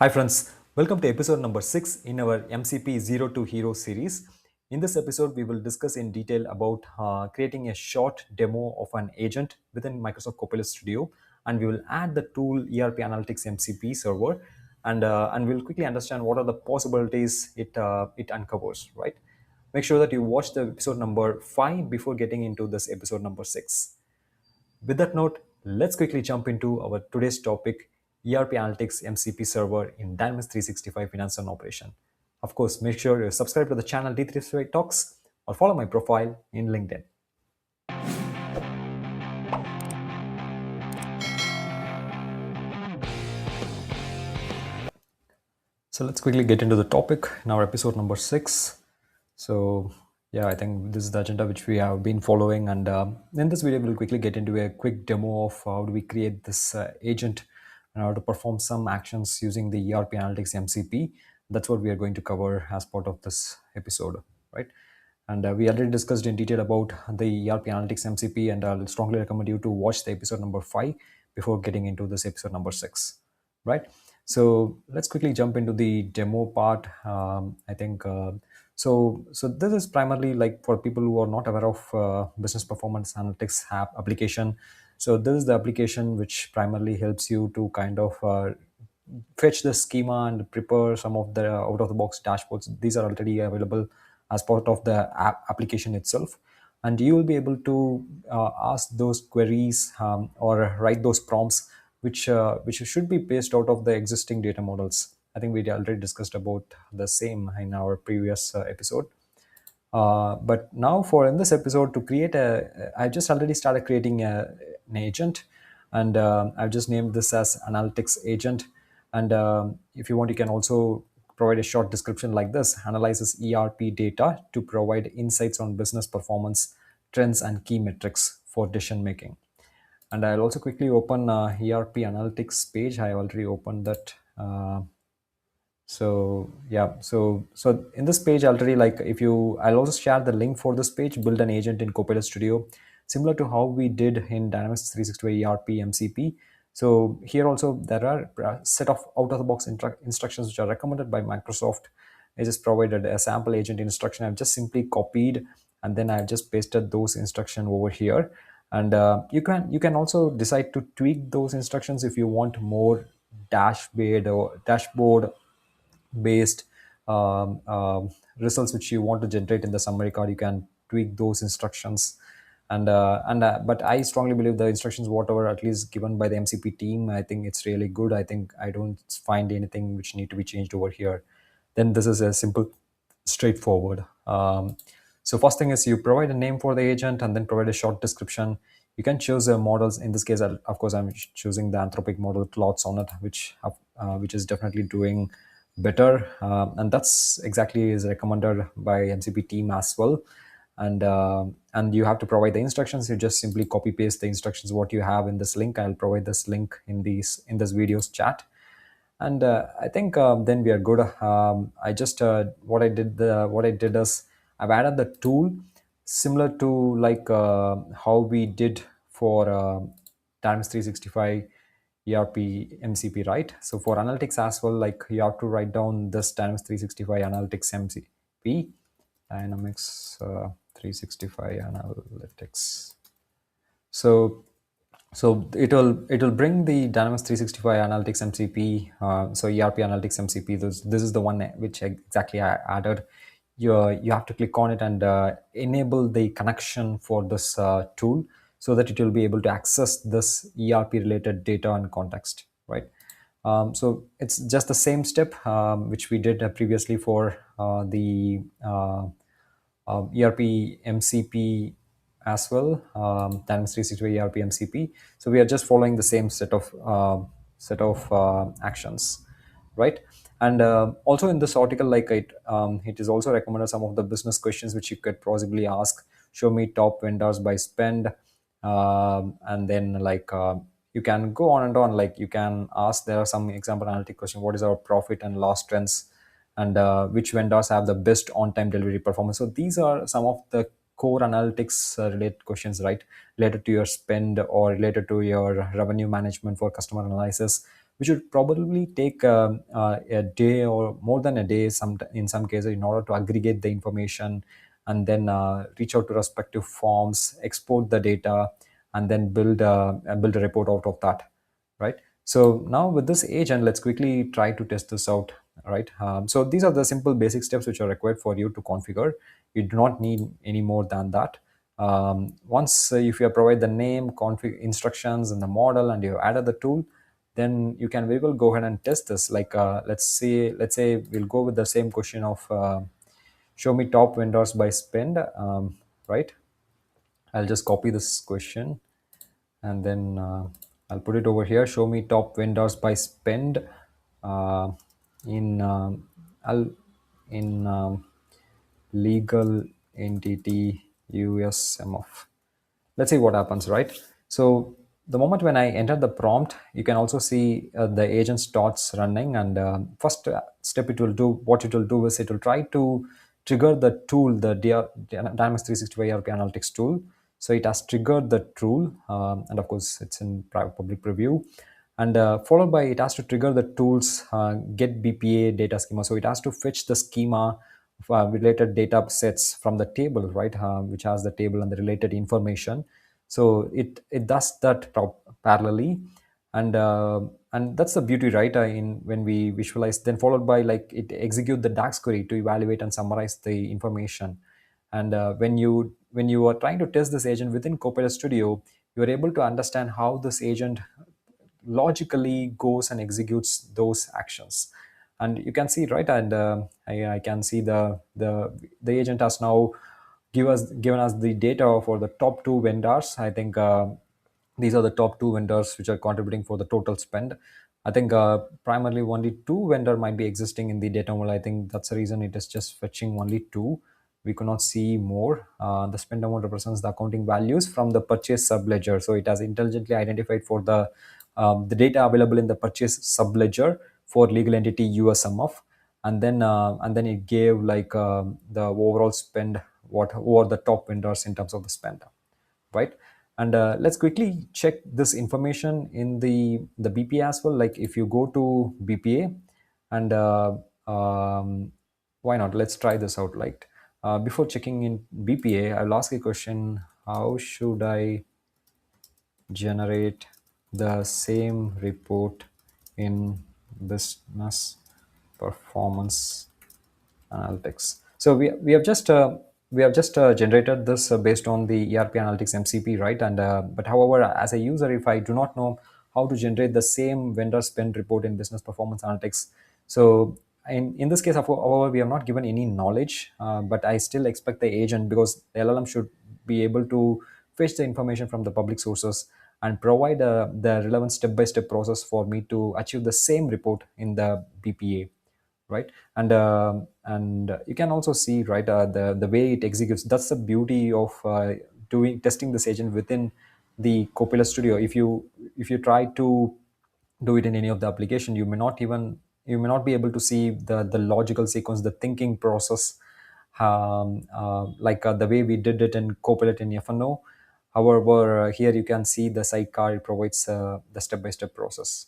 Hi friends, welcome to episode number 6 in our MCP Zero to Hero series. In this episode, we will discuss in detail about creating a short demo of an agent within Microsoft Copilot Studio, and we will add the tool ERP Analytics MCP server, and we'll quickly understand what are the possibilities it uncovers. Right? Make sure that you watch the episode number 5 before getting into this episode number 6. With that note, let's quickly jump into our today's topic, ERP Analytics MCP server in Dynamics 365 Finance and Operation. Of course, make sure you subscribe to the channel D365 Talks or follow my profile in LinkedIn. So let's quickly get into the topic in our episode number 6. So yeah, I think this is the agenda which we have been following, and in this video we'll quickly get into a quick demo of how do we create this agent and how to perform some actions using the ERP Analytics MCP. That's what we are going to cover as part of this episode, right? And we already discussed in detail about the ERP Analytics MCP, and I'll strongly recommend you to watch the episode number 5 before getting into this episode number 6, right? So let's quickly jump into the demo part. I think so this is primarily like for people who are not aware of business performance analytics app application. So this is the application which primarily helps you to kind of fetch the schema and prepare some of the out of the box dashboards. These are already available as part of the application itself, and you will be able to ask those queries or write those prompts which should be based out of the existing data models. I think we already discussed about the same in our previous episode. But now for in this episode to create I just already started creating an agent, and I've just named this as analytics agent. And if you want, you can also provide a short description like this: analyzes ERP data to provide insights on business performance, trends, and key metrics for decision making. And I'll also quickly open ERP analytics page. I already opened that. So yeah, so in this page already, like if you, I'll also share the link for this page, build an agent in Copilot Studio, similar to how we did in Dynamics 365 ERP MCP. So here also there are a set of out of the box instructions which are recommended by Microsoft. I just provided a sample agent instruction. I've just simply copied, and then I've just pasted those instruction over here. And you can also decide to tweak those instructions if you want more dashboard based results which you want to generate in the summary card. You can tweak those instructions. And but I strongly believe the instructions whatever at least given by the MCP team, I think it's really good. I think I don't find anything which need to be changed over here. Then this is a simple, straightforward. So first thing is you provide a name for the agent and then provide a short description. You can choose models. In this case, of course, I'm choosing the Anthropic model Claude Sonnet, which is definitely doing better, and that's exactly is recommended by MCP team as well. And you have to provide the instructions. You just simply copy paste the instructions what you have in this link. I'll provide this link in this video's chat. And I think then we are good. I just what I did is I've added the tool similar to like how we did for Dynamics 365 ERP MCP, right? So for analytics as well, like you have to write down this Dynamics 365 Analytics MCP, Dynamics 365 Analytics. So it will bring the Dynamics 365 Analytics MCP. So ERP Analytics MCP. This is the one which exactly I added. You have to click on it and enable the connection for this tool so that it will be able to access this ERP related data and context, right? So it's just the same step which we did previously for the ERP MCP as well, Dynamics 365 ERP MCP. So we are just following the same set of actions, right? And also in this article, like it is also recommended some of the business questions which you could possibly ask. Show me top vendors by spend, and then like you can go on and on. Like you can ask, there are some example analytic question: what is our profit and loss trends, and which vendors have the best on-time delivery performance. So these are some of the core analytics related questions, right? Related to your spend or related to your revenue management for customer analysis. which would probably take a day or more than a day in some cases in order to aggregate the information and then reach out to respective forms, export the data, and then build a report out of that, right? So now with this agent, let's quickly try to test this out, right? So these are the simple basic steps which are required for you to configure. You do not need any more than that. Once if you provide the name, config instructions, and the model, and you added the tool, then you can very well go ahead and test this. Like let's say we'll go with the same question of show me top vendors by spend, right? I'll just copy this question and then I'll put it over here. Show me top vendors by spend uh, in I'll in legal entity USMF. Let's see what happens, right? So the moment when I enter the prompt, you can also see the agent starts running, and first step it will do, what it will do is it will try to trigger the tool, the Dynamics 365 ERP Analytics tool. So it has triggered the tool, and of course it's in public preview, and followed by it has to trigger the tools get BPA data schema. So it has to fetch the schema related data sets from the table, right, which has the table and the related information. So it does that parallelly, and that's the beauty, right, in when we visualize, then followed by like it execute the DAX query to evaluate and summarize the information. And when you are trying to test this agent within Copilot Studio, you are able to understand how this agent logically goes and executes those actions. And you can see, right, and I can see the agent has now given us the data for the top two vendors. I think these are the top two vendors which are contributing for the total spend. I think primarily only two vendor might be existing in the data model. I think that's the reason it is just fetching only two. We could not see more. The spend amount represents the accounting values from the purchase subledger. So it has intelligently identified for the data available in the purchase subledger for legal entity USMF, and then it gave like the overall spend, what were the top vendors in terms of the spend, right? And let's quickly check this information in the BPA as well. Like if you go to BPA and why not, let's try this out. Like before checking in BPA, I'll ask a question: how should I generate the same report in business performance analytics? So we have just generated this based on the ERP Analytics MCP, right? And but however, as a user, if I do not know how to generate the same vendor spend report in business performance analytics, so in this case, however, we have not given any knowledge, but I still expect the agent, because the LLM should be able to fetch the information from the public sources and provide the relevant step-by-step process for me to achieve the same report in the BPA, right? And you can also see, right, the way it executes. That's the beauty of doing testing this agent within the Copilot Studio. If you try to do it in any of the application, you may not be able to see the logical sequence, the thinking process, like the way we did it in Copilot in FNO. However, here you can see the sidecar, it provides the step-by-step process.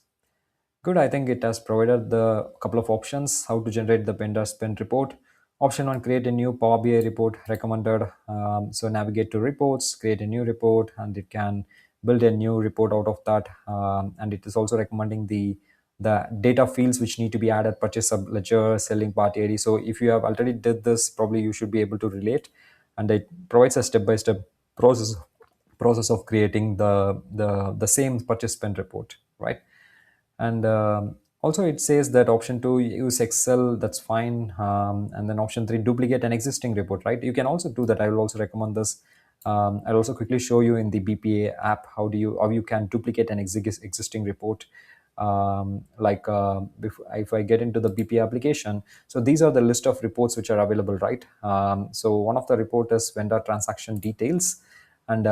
Good. I think it has provided the couple of options how to generate the vendor spend report. Option one: create a new Power BI report recommended. So navigate to reports, create a new report, and it can build a new report out of that. And it is also recommending the data fields which need to be added: purchase sub ledger, selling party ID. So if you have already did this, probably you should be able to relate. And it provides a step-by-step process of creating the same purchase spend report, right? And also it says that option 2, use Excel, that's fine. And then option 3, duplicate an existing report, right? You can also do that. I will also recommend this. I'll also quickly show you in the BPA app how you can duplicate an existing report. Like if I get into the BPA application, so these are the list of reports which are available, right? So one of the report is vendor transaction details, and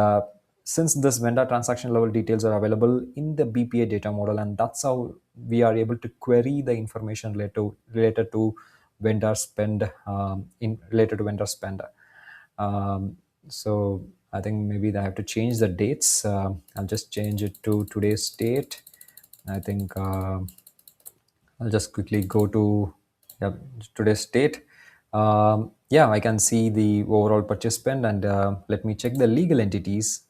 since this vendor transaction level details are available in the BPA data model, and that's how we are able to query the information related to vendor spend, in related to vendor spend. So I think maybe I have to change the dates. I'll just change it to today's date. I think I'll just quickly go to, yeah, today's date. Yeah, I can see the overall purchase spend, and let me check the legal entities.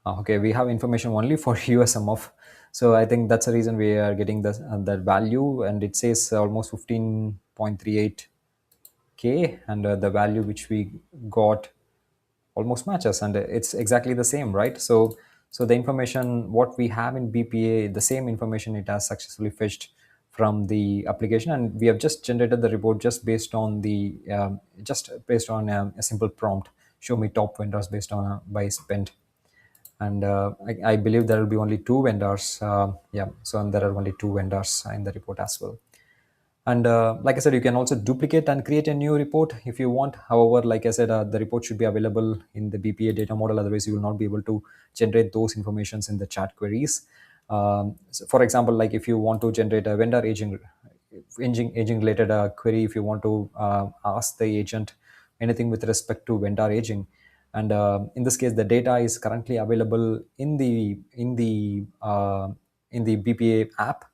Okay, we have information only for USMF, so I think that's the reason we are getting that value, and it says almost 15.38 k, and the value which we got almost matches, and it's exactly the same, right? So the information what we have in BPA, the same information it has successfully fetched from the application, and we have just generated the report just based on a simple prompt: show me top vendors based on by spend. And I believe there will be only two vendors. Yeah, so and there are only two vendors in the report as well. And like I said, you can also duplicate and create a new report if you want. However, like I said, the report should be available in the BPA data model. Otherwise, you will not be able to generate those informations in the chat queries. So for example, like if you want to generate a vendor aging related query, if you want to ask the agent anything with respect to vendor aging, and in this case, the data is currently available in the BPA app,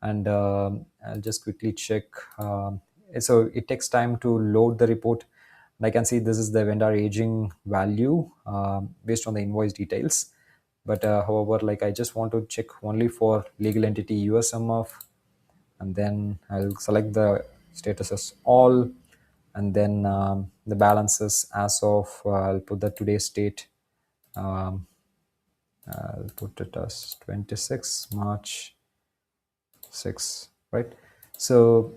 and I'll just quickly check. So it takes time to load the report. And I can see this is the vendor aging value based on the invoice details. But however, like I just want to check only for legal entity USMF, and then I'll select the status as all, and then the balances as of I'll put the today's date. Um, I'll put it as 26 March 6, right? So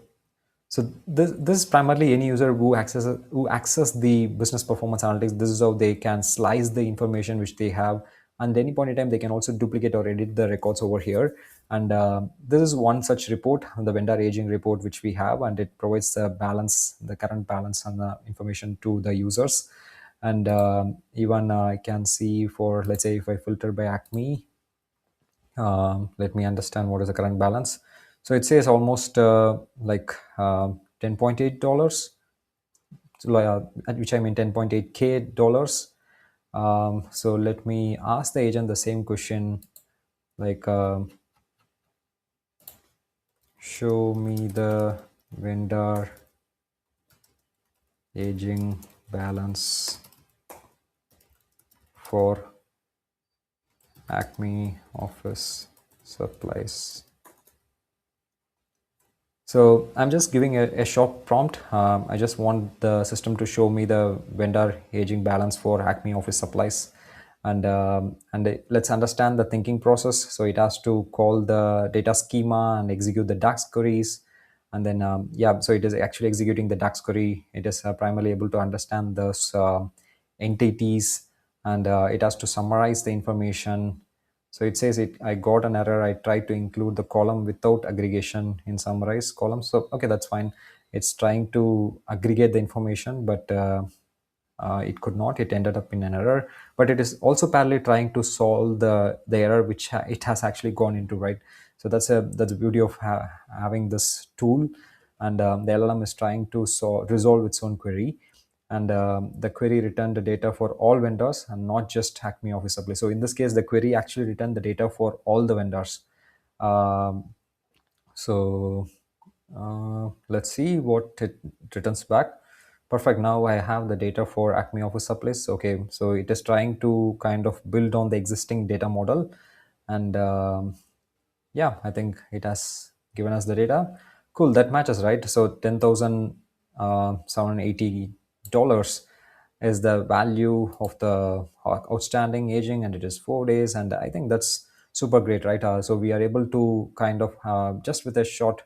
so this is primarily any user who access the business performance analytics. This is how they can slice the information which they have, and at any point in time they can also duplicate or edit the records over here. And this is one such report, the vendor aging report, which we have, and it provides the current balance and the information to the users. And even I can see, for let's say if I filter by Acme, let me understand what is the current balance. So it says almost like $10.8, so, at which I mean 10.8k dollars. So let me ask the agent the same question, like show me the vendor aging balance for Acme office supplies. So I'm just giving a short prompt. I just want the system to show me the vendor aging balance for Acme office supplies. And let's understand the thinking process. So it has to call the data schema and execute the DAX queries. And then, yeah, so it is actually executing the DAX query. It is primarily able to understand those entities, and it has to summarize the information. So it says I got an error. I tried to include the column without aggregation in summarize column. So, okay, that's fine. It's trying to aggregate the information, but it could not. It ended up in an error. But it is also parallelly trying to solve the error which it has actually gone into, right? So that's the beauty of having this tool. And the LLM is trying to resolve its own query, and the query returned the data for all vendors and not just Acme office supply. So in this case, the query actually returned the data for all the vendors. um, so let's see what it returns back. Perfect. Now I have the data for Acme office supplies. Okay, so it is trying to kind of build on the existing data model, and yeah, I think it has given us the data. Cool, that matches, right? So $10,780 is the value of the outstanding aging, and it is 4 days. And I think that's super great, right? So we are able to kind of just with a short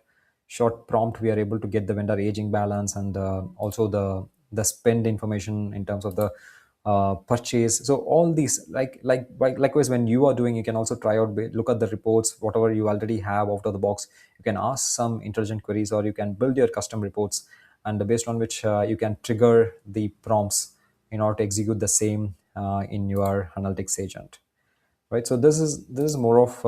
prompt, we are able to get the vendor aging balance, and also the spend information in terms of the purchase. So all these, likewise, when you are doing, you can also try out, look at the reports, whatever you already have out of the box. You can ask some intelligent queries, or you can build your custom reports, and based on which you can trigger the prompts in order to execute the same in your analytics agent, right? So this is more of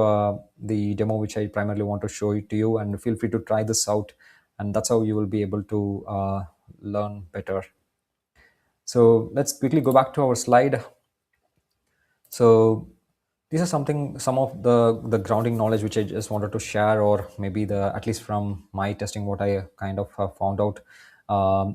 the demo which I primarily want to show it to you, and feel free to try this out, and that's how you will be able to learn better. So let's quickly go back to our slide. So these are some of the grounding knowledge which I just wanted to share, or maybe the at least from my testing what I kind of found out.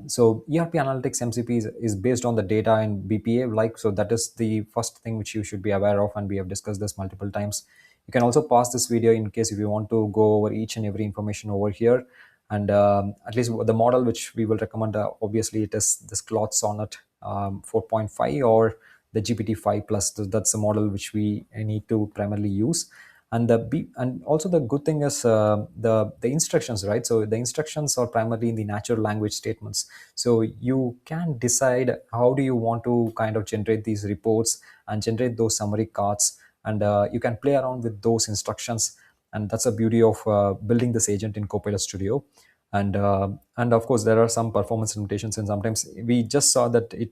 So ERP Analytics MCP is based on the data in BPA, like, so that is the first thing which you should be aware of, and we have discussed this multiple times. You can also pause this video in case if you want to go over each and every information over here. And at least the model which we will recommend, obviously it is this Cloud Sonnet 4.5 or the GPT-5 plus. That's the model which we need to primarily use. And and also the good thing is the instructions, right? So the instructions are primarily in the natural language statements. So you can decide how do you want to kind of generate these reports and generate those summary cards, and you can play around with those instructions. And that's the beauty of building this agent in Copilot Studio. And of course there are some performance limitations, and sometimes we just saw that it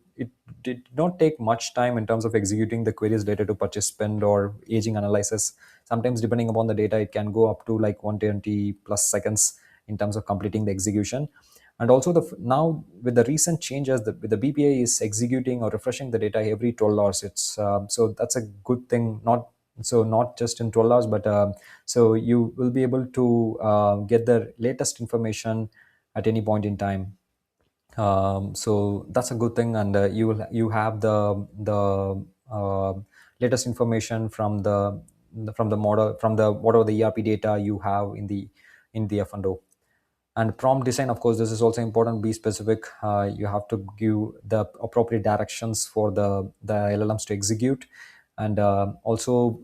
did not take much time in terms of executing the queries related to purchase spend or aging analysis. Sometimes depending upon the data it can go up to like 120 plus seconds in terms of completing the execution. And also now with the recent changes, with the BPA is executing or refreshing the data every 12 hours. It's so that's a good thing. Not just in 12 hours, but so you will be able to get the latest information at any point in time. So that's a good thing, and you have the latest information from the model, from the whatever the ERP data you have in the F&O. And prompt design, of course, this is also important. Be specific. You have to give the appropriate directions for the LLMs to execute. And also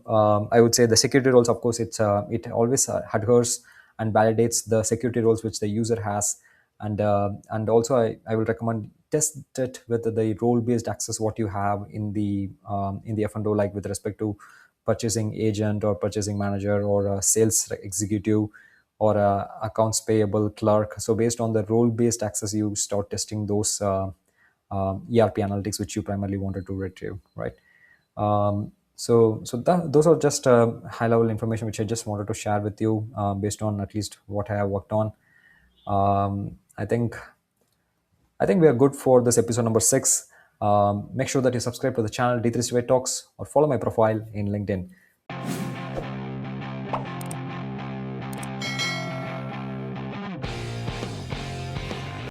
I would say the security roles, of course, it always adheres and validates the security roles which the user has. And also I will recommend test it with the role based access what you have in the F&O, like with respect to purchasing agent or purchasing manager or a sales executive or accounts payable clerk. So based on the role based access, you start testing those ERP analytics which you primarily wanted to retrieve, right? Those are just high level information which I just wanted to share with you, based on at least what I have worked on. I think we are good for this episode number 6. Make sure that you subscribe to the channel D3 Talks or follow my profile in LinkedIn.